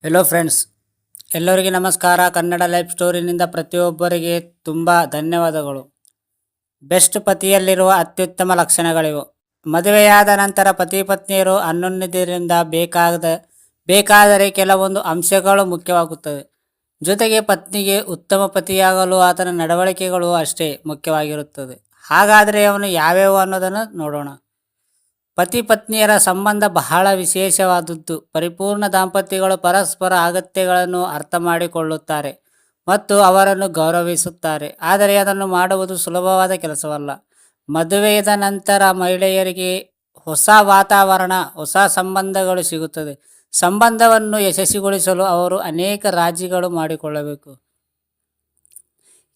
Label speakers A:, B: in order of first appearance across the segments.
A: Hello friends, ಎಲ್ಲರಿಗೆ ನಮಸ್ಕಾರ. Kannada life ಸ್ಟೋರಿನಿಂದ ಪ್ರತಿಯೊಬ್ಬರಿಗೆ ತುಂಬ ಧನ್ಯವಾದಗಳು. ಬೆಸ್ಟ್ ಪತಿಯಲ್ಲಿರುವ ಅತ್ಯುತ್ತಮ ಲಕ್ಷಣಗಳಿವು. ಮದುವೆಯಾದ ನಂತರ ಪತಿ ಪತ್ನಿಯರು ಅನ್ಯೋನ್ಯತೆಯಿಂದ ಬೇಕಾದರೆ ಕೆಲವೊಂದು ಅಂಶಗಳು ಮುಖ್ಯವಾಗುತ್ತವೆ. ಜೊತೆಗೆ ಪತ್ನಿಗೆ ಉತ್ತಮ ಪತಿಯಾಗಲು ಆತನ ನಡವಳಿಕೆಗಳು ಅಷ್ಟೇ ಮುಖ್ಯವಾಗಿರುತ್ತದೆ. ಹಾಗಾದರೆ ಅವನು ಯಾವ್ಯಾವು ಅನ್ನೋದನ್ನು ನೋಡೋಣ. ಪತಿ ಪತ್ನಿಯರ ಸಂಬಂಧ ಬಹಳ ವಿಶೇಷವಾದದ್ದು. ಪರಿಪೂರ್ಣ ದಾಂಪತ್ಯಗಳು ಪರಸ್ಪರ ಅಗತ್ಯಗಳನ್ನು ಅರ್ಥ ಮಾಡಿಕೊಳ್ಳುತ್ತಾರೆ ಮತ್ತು ಅವರನ್ನು ಗೌರವಿಸುತ್ತಾರೆ. ಆದರೆ ಅದನ್ನು ಮಾಡುವುದು ಸುಲಭವಾದ ಕೆಲಸವಲ್ಲ. ಮದುವೆಯಾದ ನಂತರ ಮಹಿಳೆಯರಿಗೆ ಹೊಸ ವಾತಾವರಣ, ಹೊಸ ಸಂಬಂಧಗಳು ಸಿಗುತ್ತದೆ. ಸಂಬಂಧವನ್ನು ಯಶಸ್ವಿಗೊಳಿಸಲು ಅವರು ಅನೇಕ ರಾಜಿಗಳು ಮಾಡಿಕೊಳ್ಳಬೇಕು.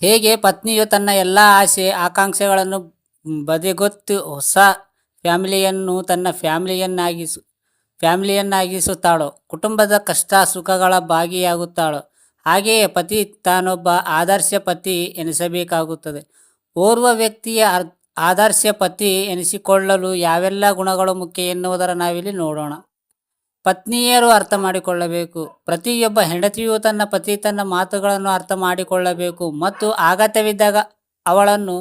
A: ಹೇಗೆ ಪತ್ನಿಯು ತನ್ನ ಎಲ್ಲ ಆಸೆ ಆಕಾಂಕ್ಷೆಗಳನ್ನು ಬದಿಗೊತ್ತಿ ಹೊಸ ಫ್ಯಾಮಿಲಿಯನ್ನು ತನ್ನ ಫ್ಯಾಮಿಲಿಯನ್ನಾಗಿಸುತ್ತಾಳೋ, ಕುಟುಂಬದ ಕಷ್ಟ ಸುಖಗಳ ಭಾಗಿಯಾಗುತ್ತಾಳೋ, ಹಾಗೆಯೇ ಪತಿ ತಾನೊಬ್ಬ ಆದರ್ಶ ಪತಿ ಎನಿಸಬೇಕಾಗುತ್ತದೆ. ಓರ್ವ ವ್ಯಕ್ತಿಯ ಆದರ್ಶ ಪತಿ ಎನಿಸಿಕೊಳ್ಳಲು ಯಾವೆಲ್ಲ ಗುಣಗಳು ಮುಖ್ಯ ಎನ್ನುವುದರ ನಾವಿಲ್ಲಿ ನೋಡೋಣ. ಪತ್ನಿಯರು ಅರ್ಥ ಮಾಡಿಕೊಳ್ಳಬೇಕು. ಪ್ರತಿಯೊಬ್ಬ ಹೆಂಡತಿಯು ತನ್ನ ಪತಿ ತನ್ನ ಮಾತುಗಳನ್ನು ಅರ್ಥ ಮಾಡಿಕೊಳ್ಳಬೇಕು ಮತ್ತು ಅಗತ್ಯವಿದ್ದಾಗ ಅವಳನ್ನು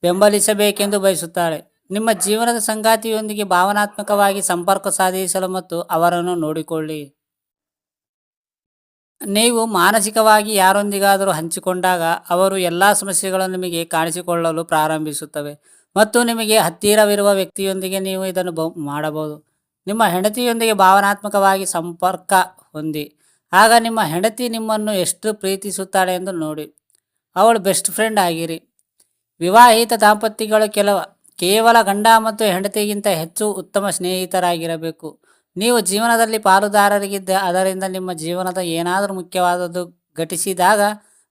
A: ಬೆಂಬಲಿಸಬೇಕೆಂದು ಬಯಸುತ್ತಾಳೆ. ನಿಮ್ಮ ಜೀವನದ ಸಂಗಾತಿಯೊಂದಿಗೆ ಭಾವನಾತ್ಮಕವಾಗಿ ಸಂಪರ್ಕ ಸಾಧಿಸಲು ಮತ್ತು ಅವರನ್ನು ನೋಡಿಕೊಳ್ಳಿ. ನೀವು ಮಾನಸಿಕವಾಗಿ ಯಾರೊಂದಿಗಾದರೂ ಹಂಚಿಕೊಂಡಾಗ ಅವರು ಎಲ್ಲ ಸಮಸ್ಯೆಗಳನ್ನು ನಿಮಗೆ ಕಾಣಿಸಿಕೊಳ್ಳಲು ಪ್ರಾರಂಭಿಸುತ್ತವೆ ಮತ್ತು ನಿಮಗೆ ಹತ್ತಿರವಿರುವ ವ್ಯಕ್ತಿಯೊಂದಿಗೆ ನೀವು ಇದನ್ನು ಮಾಡಬಹುದು. ನಿಮ್ಮ ಹೆಂಡತಿಯೊಂದಿಗೆ ಭಾವನಾತ್ಮಕವಾಗಿ ಸಂಪರ್ಕ ಹೊಂದಿ. ಆಗ ನಿಮ್ಮ ಹೆಂಡತಿ ನಿಮ್ಮನ್ನು ಎಷ್ಟು ಪ್ರೀತಿಸುತ್ತಾಳೆ ಎಂದು ನೋಡಿ. ಅವಳು ಬೆಸ್ಟ್ ಫ್ರೆಂಡ್ ಆಗಿರಿ. ವಿವಾಹಿತ ದಾಂಪತ್ಯಗಳು ಕೇವಲ ಗಂಡ ಮತ್ತು ಹೆಂಡತಿಗಿಂತ ಹೆಚ್ಚು ಉತ್ತಮ ಸ್ನೇಹಿತರಾಗಿರಬೇಕು. ನೀವು ಜೀವನದಲ್ಲಿ ಪಾಲುದಾರರಿಗಿದ್ದ ಅದರಿಂದ ನಿಮ್ಮ ಜೀವನದ ಏನಾದರೂ ಮುಖ್ಯವಾದದ್ದು ಘಟಿಸಿದಾಗ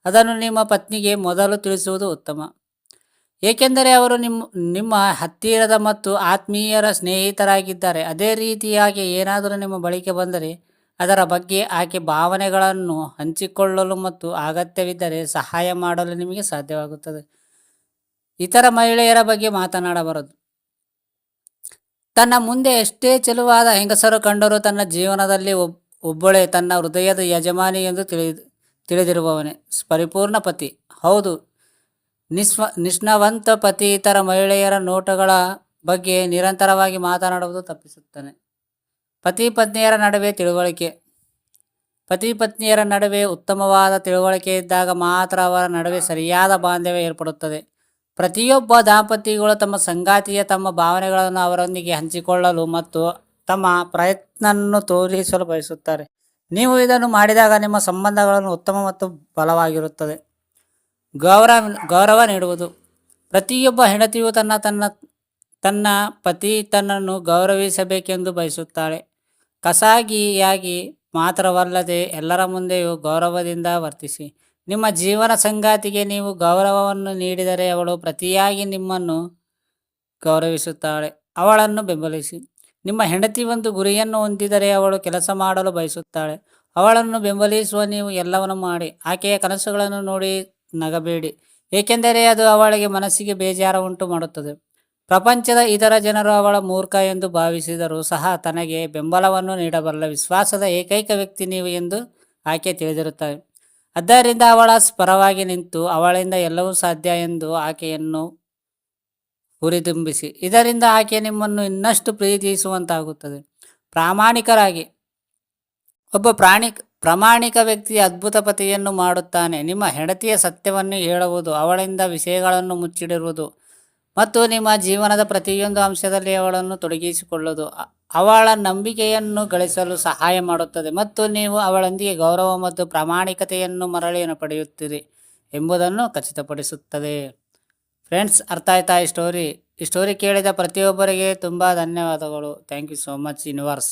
A: ಅದನ್ನು ನಿಮ್ಮ ಪತ್ನಿಗೆ ಮೊದಲು ತಿಳಿಸುವುದು ಉತ್ತಮ. ಏಕೆಂದರೆ ಅವರು ನಿಮ್ಮ ಹತ್ತಿರದ ಮತ್ತು ಆತ್ಮೀಯರ ಸ್ನೇಹಿತರಾಗಿದ್ದಾರೆ. ಅದೇ ರೀತಿಯಾಗಿ ಏನಾದರೂ ನಿಮ್ಮ ಬಳಿಗೆ ಬಂದರೆ ಅದರ ಬಗ್ಗೆ ಆಕೆ ಭಾವನೆಗಳನ್ನು ಹಂಚಿಕೊಳ್ಳಲು ಮತ್ತು ಅಗತ್ಯವಿದ್ದರೆ ಸಹಾಯ ಮಾಡಲು ನಿಮಗೆ ಸಾಧ್ಯವಾಗುತ್ತದೆ. ಇತರ ಮಹಿಳೆಯರ ಬಗ್ಗೆ ಮಾತನಾಡಬಾರದು. ತನ್ನ ಮುಂದೆ ಎಷ್ಟೇ ಚೆಲುವಾದ ಹೆಂಗಸರು ಕಂಡರೂ ತನ್ನ ಜೀವನದಲ್ಲಿ ಒಬ್ಬಳೇ ತನ್ನ ಹೃದಯದ ಯಜಮಾನಿ ಎಂದು ತಿಳಿದಿರುವವನೇ ಪರಿಪೂರ್ಣ ಪತಿ. ಹೌದು, ನಿಷ್ಠಾವಂತ ಪತಿ ಇತರ ಮಹಿಳೆಯರ ನೋಟಗಳ ಬಗ್ಗೆ ನಿರಂತರವಾಗಿ ಮಾತನಾಡುವುದು ತಪ್ಪಿಸುತ್ತಾನೆ. ಪತಿ ಪತ್ನಿಯರ ನಡುವೆ ತಿಳುವಳಿಕೆ. ಪತಿ ಪತ್ನಿಯರ ನಡುವೆ ಉತ್ತಮವಾದ ತಿಳುವಳಿಕೆ ಇದ್ದಾಗ ಮಾತ್ರ ಅವರ ನಡುವೆ ಸರಿಯಾದ ಬಾಂಧವ್ಯ ಏರ್ಪಡುತ್ತದೆ. ಪ್ರತಿಯೊಬ್ಬ ದಾಂಪತ್ಯಗಳು ತಮ್ಮ ಸಂಗಾತಿಯ ತಮ್ಮ ಭಾವನೆಗಳನ್ನು ಅವರೊಂದಿಗೆ ಹಂಚಿಕೊಳ್ಳಲು ಮತ್ತು ತಮ್ಮ ಪ್ರಯತ್ನವನ್ನು ತೋರಿಸಲು ಬಯಸುತ್ತಾರೆ. ನೀವು ಇದನ್ನು ಮಾಡಿದಾಗ ನಿಮ್ಮ ಸಂಬಂಧಗಳನ್ನು ಉತ್ತಮ ಮತ್ತು ಬಲವಾಗಿರುತ್ತದೆ. ಗೌರವ ನೀಡುವುದು. ಪ್ರತಿಯೊಬ್ಬ ಹೆಂಡತಿಯು ತನ್ನ ಪತಿ ತನ್ನನ್ನು ಗೌರವಿಸಬೇಕೆಂದು ಬಯಸುತ್ತಾಳೆ. ಖಾಸಗಿಯಾಗಿ ಮಾತ್ರವಲ್ಲದೆ ಎಲ್ಲರ ಮುಂದೆಯೂ ಗೌರವದಿಂದ ವರ್ತಿಸಿ. ನಿಮ್ಮ ಜೀವನ ಸಂಗಾತಿಗೆ ನೀವು ಗೌರವವನ್ನು ನೀಡಿದರೆ ಅವಳು ಪ್ರತಿಯಾಗಿ ನಿಮ್ಮನ್ನು ಗೌರವಿಸುತ್ತಾಳೆ. ಅವಳನ್ನು ಬೆಂಬಲಿಸಿ. ನಿಮ್ಮ ಹೆಂಡತಿ ಒಂದು ಗುರಿಯನ್ನು ಹೊಂದಿದರೆ ಅವಳು ಕೆಲಸ ಮಾಡಲು ಬಯಸುತ್ತಾಳೆ. ಅವಳನ್ನು ಬೆಂಬಲಿಸುವ ನೀವು ಎಲ್ಲವನ್ನು ಮಾಡಿ. ಆಕೆಯ ಕನಸುಗಳನ್ನು ನೋಡಿ ನಗಬೇಡಿ, ಏಕೆಂದರೆ ಅದು ಅವಳಿಗೆ ಮನಸ್ಸಿಗೆ ಬೇಜಾರು ಉಂಟು ಮಾಡುತ್ತದೆ. ಪ್ರಪಂಚದ ಇತರ ಜನರು ಅವಳ ಮೂರ್ಖ ಎಂದು ಭಾವಿಸಿದರೂ ಸಹ ತನಗೆ ಬೆಂಬಲವನ್ನು ನೀಡಬಲ್ಲ ವಿಶ್ವಾಸದ ಏಕೈಕ ವ್ಯಕ್ತಿ ನೀವು ಎಂದು ಆಕೆ ತಿಳಿದಿರುತ್ತಾಳೆ. ಆದ್ದರಿಂದ ಅವಳ ಪರವಾಗಿ ನಿಂತು ಅವಳಿಂದ ಎಲ್ಲವೂ ಸಾಧ್ಯ ಎಂದು ಆಕೆಯನ್ನು ಹುರಿದುಂಬಿಸಿ. ಇದರಿಂದ ಆಕೆ ನಿಮ್ಮನ್ನು ಇನ್ನಷ್ಟು ಪ್ರೀತಿಸುವಂತಾಗುತ್ತದೆ. ಪ್ರಾಮಾಣಿಕರಾಗಿ. ಒಬ್ಬ ಪ್ರಾಮಾಣಿಕ ವ್ಯಕ್ತಿ ಅದ್ಭುತ ಪತಿಯನ್ನು ಮಾಡುತ್ತಾನೆ. ನಿಮ್ಮ ಹೆಂಡತಿಯ ಸತ್ಯವನ್ನು ಹೇಳುವುದು, ಅವಳಿಂದ ವಿಷಯಗಳನ್ನು ಮುಚ್ಚಿಡಿರುವುದು ಮತ್ತು ನಿಮ್ಮ ಜೀವನದ ಪ್ರತಿಯೊಂದು ಅಂಶದಲ್ಲಿ ಅವಳನ್ನು ತೊಡಗಿಸಿಕೊಳ್ಳುವುದು ಅವಳ ನಂಬಿಕೆಯನ್ನು ಗಳಿಸಲು ಸಹಾಯ ಮಾಡುತ್ತದೆ ಮತ್ತು ನೀವು ಅವಳೊಂದಿಗೆ ಗೌರವ ಮತ್ತು ಪ್ರಾಮಾಣಿಕತೆಯನ್ನು ಮರಳಿ ಪಡೆಯುತ್ತೀರಿ ಎಂಬುದನ್ನು ಖಚಿತಪಡಿಸುತ್ತದೆ. ಫ್ರೆಂಡ್ಸ್, ಅರ್ಥ ಆಯ್ತಾ ಈ ಸ್ಟೋರಿ ಕೇಳಿದ ಪ್ರತಿಯೊಬ್ಬರಿಗೆ ತುಂಬ ಧನ್ಯವಾದಗಳು. Thank you so much universe.